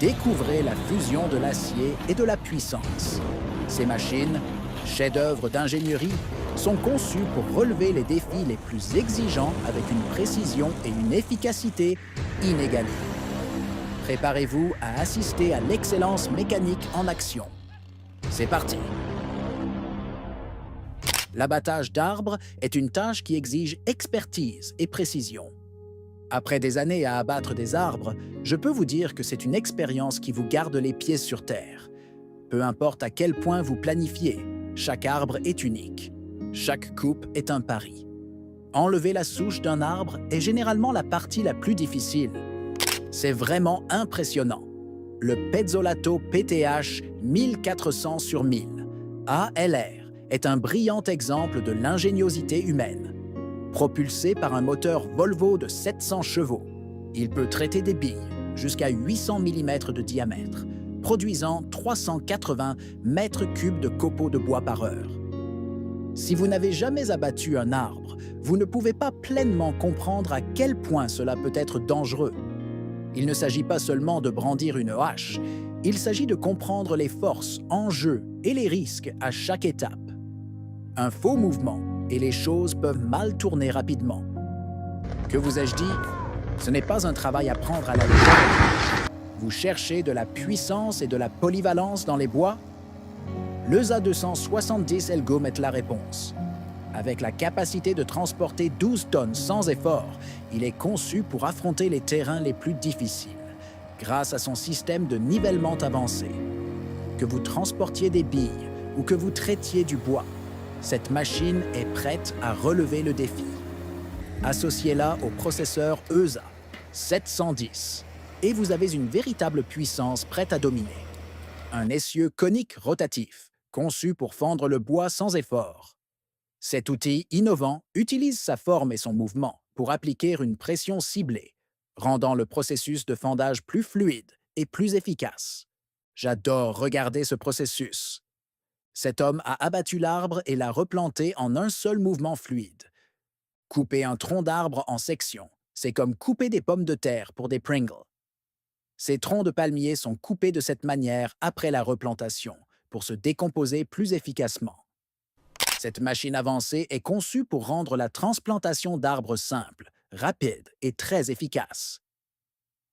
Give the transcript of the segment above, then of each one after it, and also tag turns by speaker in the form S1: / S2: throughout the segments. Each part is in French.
S1: découvrez la fusion de l'acier et de la puissance. Ces machines, chefs-d'œuvre d'ingénierie, sont conçues pour relever les défis les plus exigeants avec une précision et une efficacité inégalées. Préparez-vous à assister à l'excellence mécanique en action. C'est parti! L'abattage d'arbres est une tâche qui exige expertise et précision. Après des années à abattre des arbres, je peux vous dire que c'est une expérience qui vous garde les pieds sur terre. Peu importe à quel point vous planifiez, chaque arbre est unique. Chaque coupe est un pari. Enlever la souche d'un arbre est généralement la partie la plus difficile. C'est vraiment impressionnant. Le Pezzolato PTH 1400 sur 1000 ALR est un brillant exemple de l'ingéniosité humaine. Propulsé par un moteur Volvo de 700 chevaux, il peut traiter des billes jusqu'à 800 mm de diamètre, produisant 380 mètres cubes de copeaux de bois par heure. Si vous n'avez jamais abattu un arbre, vous ne pouvez pas pleinement comprendre à quel point cela peut être dangereux. Il ne s'agit pas seulement de brandir une hache, il s'agit de comprendre les forces en jeu et les risques à chaque étape. Un faux mouvement et les choses peuvent mal tourner rapidement. Que vous ai-je dit? Ce n'est pas un travail à prendre à la légère. Vous cherchez de la puissance et de la polyvalence dans les bois? L'ESA 270 Elgum est la réponse. Avec la capacité de transporter 12 tonnes sans effort, il est conçu pour affronter les terrains les plus difficiles, grâce à son système de nivellement avancé. Que vous transportiez des billes ou que vous traitiez du bois, cette machine est prête à relever le défi. Associez-la au processeur ESA 710 et vous avez une véritable puissance prête à dominer. Un essieu conique rotatif, conçu pour fendre le bois sans effort. Cet outil innovant utilise sa forme et son mouvement pour appliquer une pression ciblée, rendant le processus de fendage plus fluide et plus efficace. J'adore regarder ce processus. Cet homme a abattu l'arbre et l'a replanté en un seul mouvement fluide. Couper un tronc d'arbre en sections, c'est comme couper des pommes de terre pour des Pringles. Ces troncs de palmier sont coupés de cette manière après la replantation, pour se décomposer plus efficacement. Cette machine avancée est conçue pour rendre la transplantation d'arbres simple, rapide et très efficace.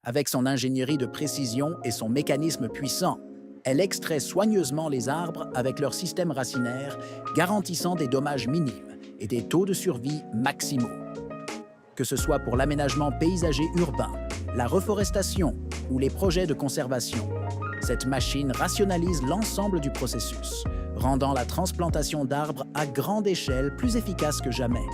S1: Avec son ingénierie de précision et son mécanisme puissant, elle extrait soigneusement les arbres avec leur système racinaire, garantissant des dommages minimes et des taux de survie maximaux. Que ce soit pour l'aménagement paysager urbain, la reforestation ou les projets de conservation, cette machine rationalise l'ensemble du processus, rendant la transplantation d'arbres à grande échelle plus efficace que jamais.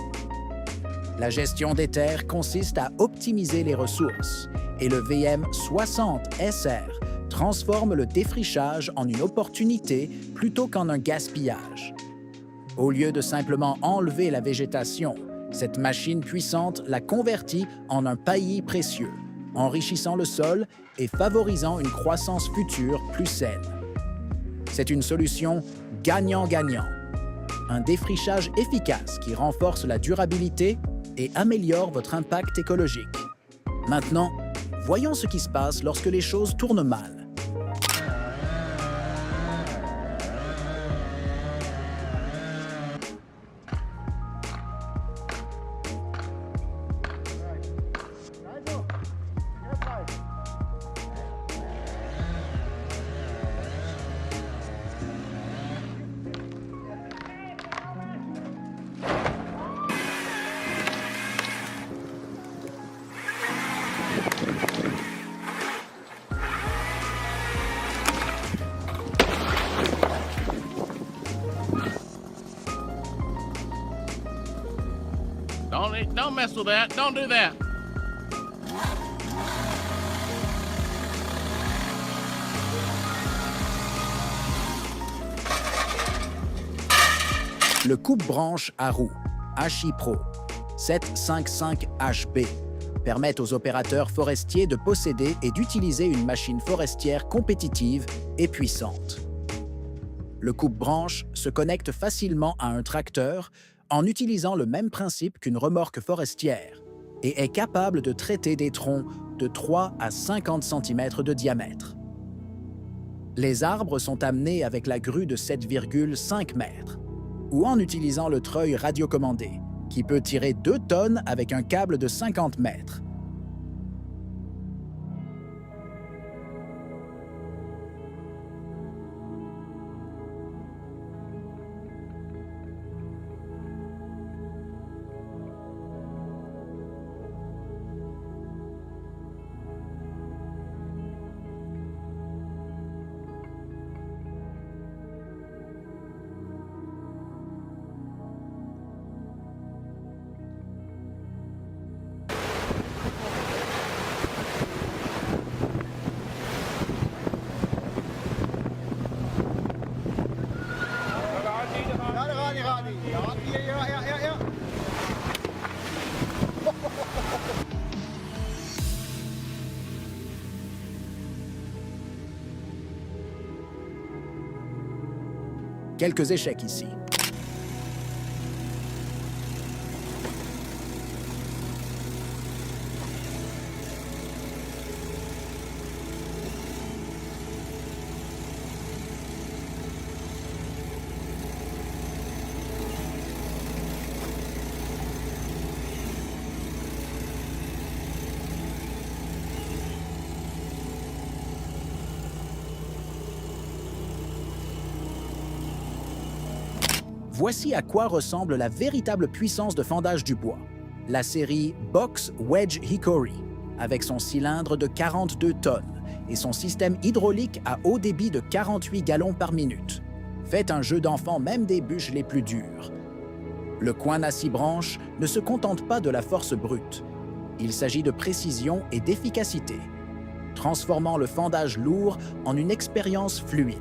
S1: La gestion des terres consiste à optimiser les ressources et le VM60SR transforme le défrichage en une opportunité plutôt qu'en un gaspillage. Au lieu de simplement enlever la végétation, cette machine puissante la convertit en un paillis précieux, enrichissant le sol et favorisant une croissance future plus saine. C'est une solution gagnant-gagnant. Un défrichage efficace qui renforce la durabilité et améliore votre impact écologique. Maintenant, voyons ce qui se passe lorsque les choses tournent mal.
S2: Don't mess with that. Don't do that.
S1: Le coupe-branche à roues HI Pro 755HB permet aux opérateurs forestiers de posséder et d'utiliser une machine forestière compétitive et puissante. Le coupe-branche se connecte facilement à un tracteur en utilisant le même principe qu'une remorque forestière et est capable de traiter des troncs de 3 à 50 cm de diamètre. Les arbres sont amenés avec la grue de 7,5 mètres ou en utilisant le treuil radiocommandé, qui peut tirer 2 tonnes avec un câble de 50 mètres. Quelques échecs ici. Voici à quoi ressemble la véritable puissance de fendage du bois, la série Box Wedge Hickory, avec son cylindre de 42 tonnes et son système hydraulique à haut débit de 48 gallons par minute. Faites un jeu d'enfant même des bûches les plus dures. Le coin à 6 branches ne se contente pas de la force brute. Il s'agit de précision et d'efficacité, transformant le fendage lourd en une expérience fluide.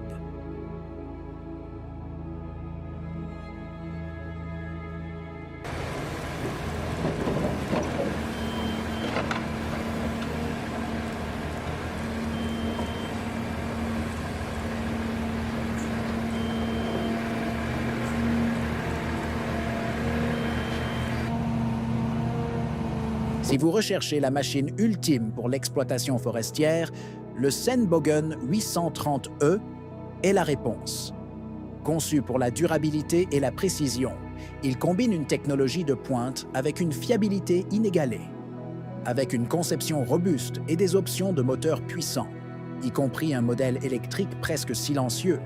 S1: Si vous recherchez la machine ultime pour l'exploitation forestière, le Sennbogen 830E est la réponse. Conçu pour la durabilité et la précision, il combine une technologie de pointe avec une fiabilité inégalée. Avec une conception robuste et des options de moteur puissants, y compris un modèle électrique presque silencieux,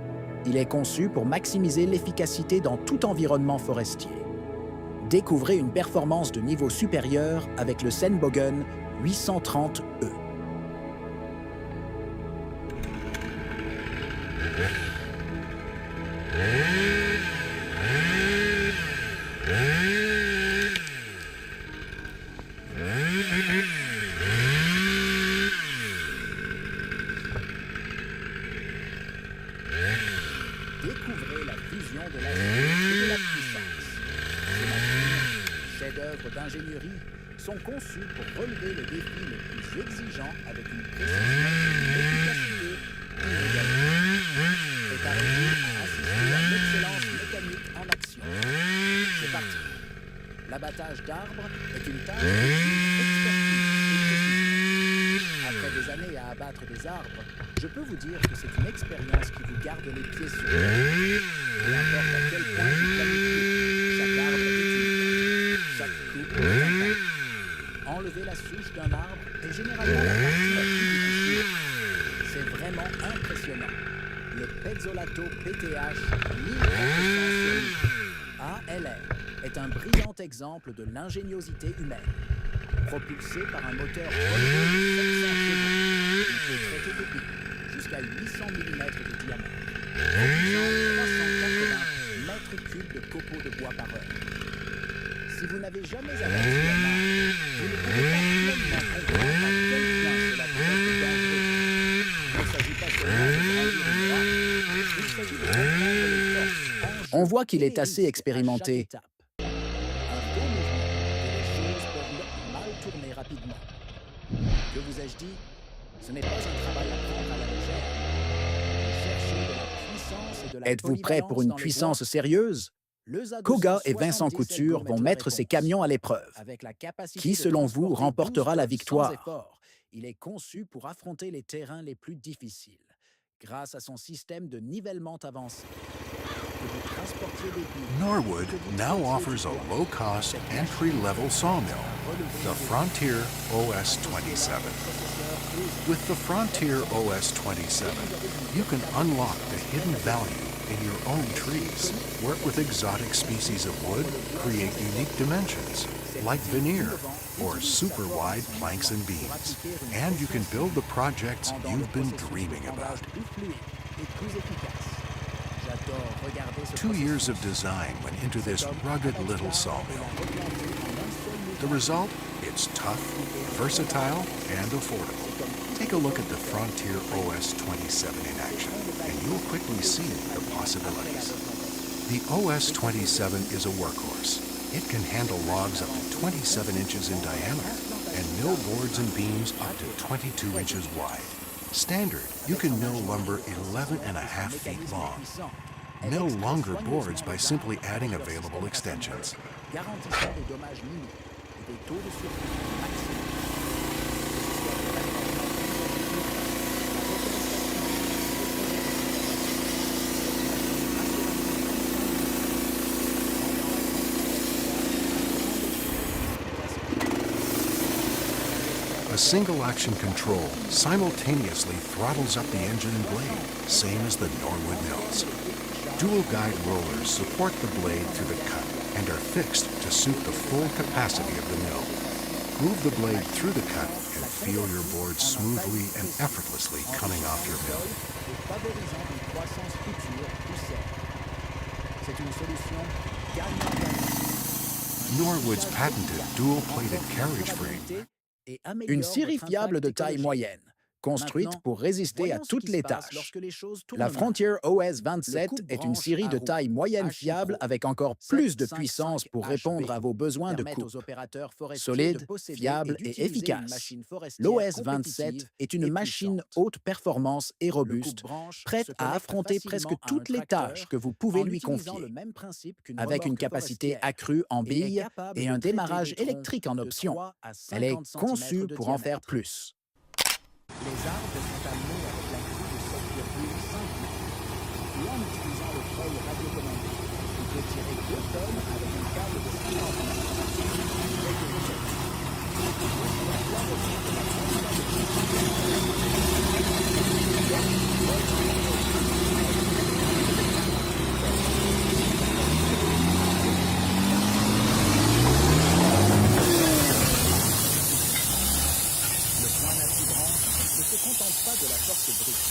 S1: il est conçu pour maximiser l'efficacité dans tout environnement forestier. Découvrez une performance de niveau supérieur avec le Sennbogen 830E. Découvrez la fusion de la et de la puissance. Ces machines, chefs-d'œuvre d'ingénierie, sont conçues pour relever les défis les plus exigeants avec une précision et une efficacité inégalées. Préparez-vous à assister à l'excellence mécanique en action. C'est parti. L'abattage d'arbres est une tâche d'expertise et précision. Après des années à abattre des arbres, je peux vous dire que c'est une expérience qui vous garde les pieds sur terre. Peu importe à quel point vous planifiez, chaque arbre est unique. Chaque coupe est un pas. Enlever la souche d'un arbre est généralement la partie la plus difficile. C'est vraiment impressionnant. Le Pezzolato PTH 1400 ALR est un brillant exemple de l'ingéniosité humaine. Propulsé par un moteur Volvo de 700 chevaux, il peut traiter de billes jusqu'à 800 mm de diamètre, produisant 380 mètres cubes de copeaux de bois par heure. Si vous n'avez jamais abattu un arbre, vous ne pouvez pas pleinement comprendre à quel point cela peut être dangereux. Il ne s'agit pas seulement de grandir une droite, il s'agit de comprendre les forces en jeu. On voit qu'il est assez expérimenté. Un faux mouvement et les choses peuvent mal tourner rapidement. Que vous ai-je dit? Ce n'est pas un travail à prendre à la légère. Cherchez de la puissance et de la Êtes-vous prêt pour une puissance sérieuse? Koga et Vincent Couture vont mettre ces camions à l'épreuve. Qui, selon vous, remportera la victoire? Il est conçu pour affronter les terrains les plus difficiles, grâce à son système de nivellement avancé. Que vous transportiez des pieds,
S3: Norwood
S1: que vous
S3: now
S1: faisiez
S3: offers
S1: du
S3: a
S1: bois,
S3: low-cost,
S1: cette machine
S3: entry-level sawmill,
S1: relevait
S3: the
S1: des
S3: Frontier OS
S1: associée à un
S3: 27.
S1: processeur EZ.
S3: With the Frontier OS 27, you can unlock the hidden value in your own trees, work with exotic species of wood, create unique dimensions, like veneer or super wide planks and beams, and you can build the projects you've been dreaming about. 2 years of design went into this rugged little sawmill. The result? It's tough, versatile, and affordable. Take a look at the Frontier OS 27 in action, and you'll quickly see the possibilities. The OS 27 is a workhorse. It can handle logs up to 27 inches in diameter and mill boards and beams up to 22 inches wide. Standard, you can mill lumber 11 and a half feet long. Mill longer boards by simply adding available extensions.
S1: Garantissant des dommages minimes et des taux de survie maximaux.
S3: A single action control simultaneously throttles up the engine and blade, same as the Norwood mills. Dual guide rollers support the blade through the cut and are fixed to suit the full capacity of the mill. Move the blade through the cut and feel your board smoothly and effortlessly coming off your mill.
S1: Et favorisant une croissance future plus saine. C'est une solution gagnant-gagnant.
S3: Norwood's patented dual-plated carriage frame.
S1: Une scierie fiable de taille moyenne, construite pour résister à toutes les tâches. La Frontier OS 27 est une scierie de taille moyenne fiable avec encore plus de puissance pour répondre à vos besoins de coupe. Solide, fiable et efficace, l'OS 27 est une machine haute performance et robuste, prête à affronter presque toutes les tâches que vous pouvez lui confier. Avec une capacité accrue en billes et un démarrage électrique en option, elle est conçue pour en faire plus. Les arbres sont amenés avec la grue de 7,5 mètres et en utilisant le treuil radiocommandé, qui peut tirer 2 tonnes avec un câble de 50 ne se contente pas de la force brute.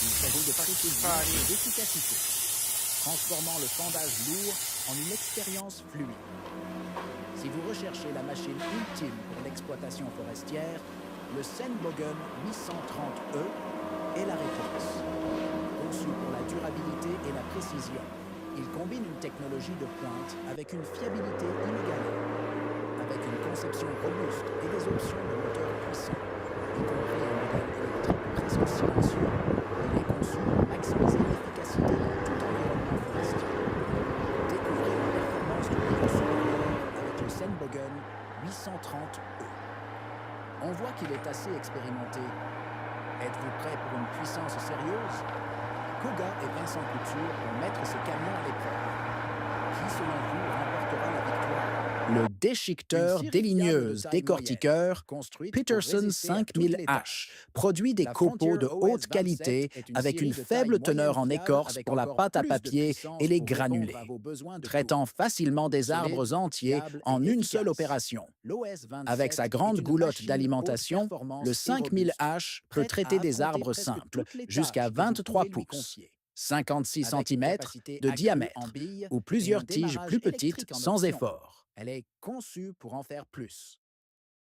S1: Il s'agit de précision et d'efficacité, transformant le fendage lourd en une expérience fluide. Si vous recherchez la machine ultime pour l'exploitation forestière, le Sennbogen 830E est la réponse. Conçu pour la durabilité et la précision, il combine une technologie de pointe avec une fiabilité inégalée. Avec une conception robuste et des options de moteur puissants, y compris un modèle électrique presque silencieux, il est conçu pour maximiser l'efficacité dans tout environnement forestier. Découvrez la performance de niveau supérieur avec le Sennbogen 830E. On voit qu'il est assez expérimenté. Êtes-vous prêt pour une puissance sérieuse? Koga et Vincent Couture vont mettre ce camion à l'épreuve. Qui, selon vous, remportera la victoire? Le déchiqueteur déligneuse décortiqueur Peterson 5000H produit des copeaux de haute qualité avec une faible teneur en écorce pour la pâte à papier et les granulés, traitant facilement des arbres entiers en une seule opération. Avec sa grande goulotte d'alimentation, le 5000H peut traiter des arbres simples jusqu'à 23 pouces. 56 cm de diamètre ou plusieurs tiges plus petites sans effort. Elle est conçue pour en faire plus.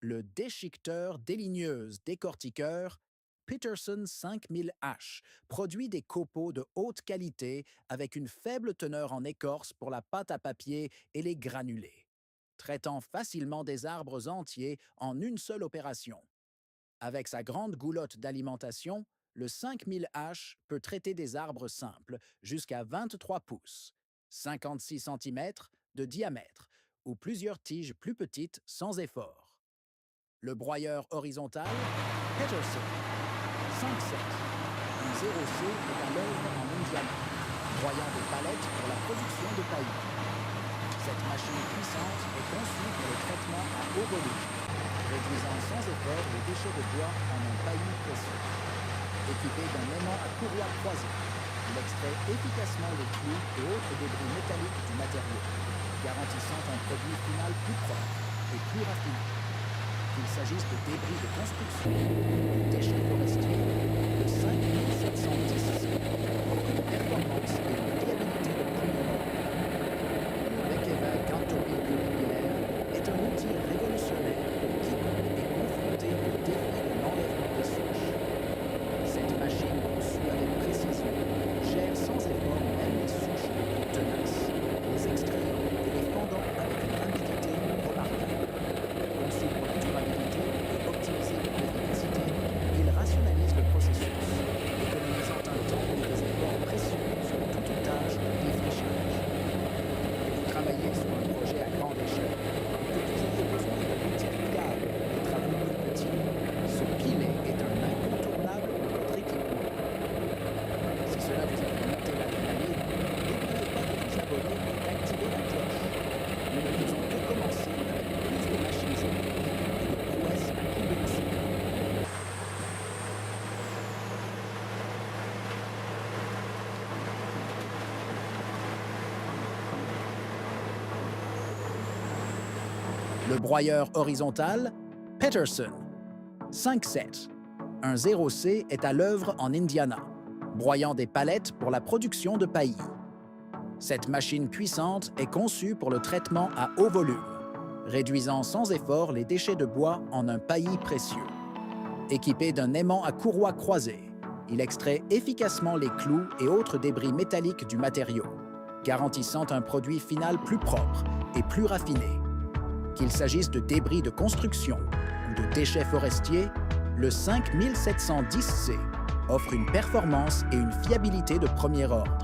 S1: Le déchiqueteur déligneuse décortiqueur Peterson 5000H produit des copeaux de haute qualité avec une faible teneur en écorce pour la pâte à papier et les granulés, traitant facilement des arbres entiers en une seule opération. Avec sa grande goulotte d'alimentation, le 5000H peut traiter des arbres simples jusqu'à 23 pouces, 56 cm de diamètre ou plusieurs tiges plus petites sans effort. Le broyeur horizontal Peterson 5.7, du 0C est à l'œuvre en Indiana, broyant des palettes pour la production de paillis. Cette machine puissante est conçue pour le traitement à haut volume, réduisant sans effort les déchets de bois en un paillis précieux. Équipé d'un aimant à courroie croisée, il extrait efficacement les clous et autres débris métalliques du matériau, garantissant un produit final plus propre et plus raffiné. Qu'il s'agisse de débris de construction ou de déchets forestiers, le 5710C offre une performance et une fiabilité de premier ordre. Le Bekeva Cantobi Pluripilaire est un outil révolutionnaire pour quiconque est confronté au défi de l'enlèvement des souches. Cette machine conçue avec précision gère sans effort même les souches les plus tenaces, les extrayant et les fendant avec une rapidité remarquable. Conçu pour la durabilité et optimisé pour l'efficacité, il rationalise le processus, économisant un temps et des efforts précieux sur toute tâche de défrichage. Que vous travaillez sur un projet à grande échelle, ou que vous ayez besoin d'un outil fiable pour des travaux plus petits, ce pilet est un incontournable pour votre équipement. Si cela vous a fait monter l'adrénaline, n'oubliez pas de vous abonner et d'activer la cloche. Nous ne faisons que commencer avec plus de machines électriques et de prouesses à coups de dessus. Le broyeur horizontal, Peterson, 5-7. Un 0C est à l'œuvre en Indiana, broyant des palettes pour la production de paillis. Cette machine puissante est conçue pour le traitement à haut volume, réduisant sans effort les déchets de bois en un paillis précieux. Équipé d'un aimant à courroie croisée, il extrait efficacement les clous et autres débris métalliques du matériau, garantissant un produit final plus propre et plus raffiné. Qu'il s'agisse de débris de construction ou de déchets forestiers, le 5710C offre une performance et une fiabilité de premier ordre.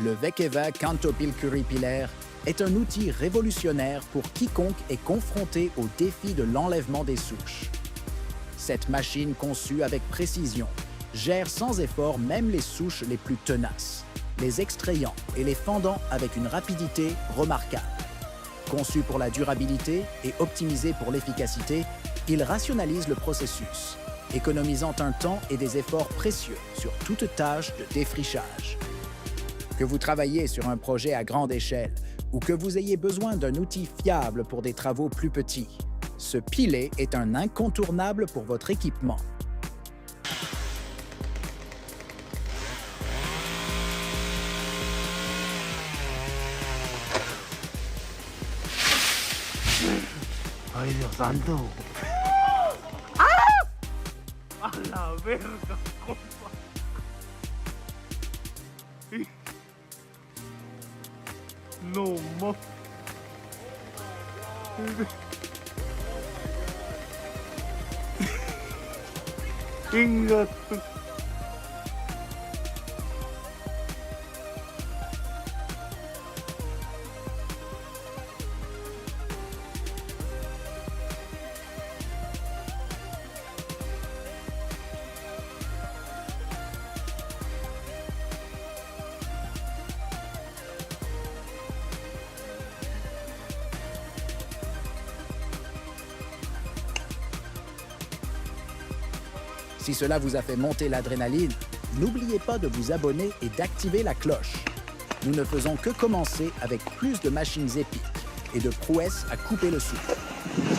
S1: Le Vekeva Cantopilcuripilaire est un outil révolutionnaire pour quiconque est confronté au défi de l'enlèvement des souches. Cette machine conçue avec précision gère sans effort même les souches les plus tenaces, les extrayant et les fendant avec une rapidité remarquable. Conçu pour la durabilité et optimisé pour l'efficacité, il rationalise le processus, économisant un temps et des efforts précieux sur toute tâche de défrichage. Que vous travaillez sur un projet à grande échelle ou que vous ayez besoin d'un outil fiable pour des travaux plus petits, ce pilet est un incontournable pour votre équipement.
S4: Ay, Dios santo. A la verga, compa. No más. Inga tu.
S1: Si cela vous a fait monter l'adrénaline, n'oubliez pas de vous abonner et d'activer la cloche. Nous ne faisons que commencer avec plus de machines épiques et de prouesses à couper le souffle.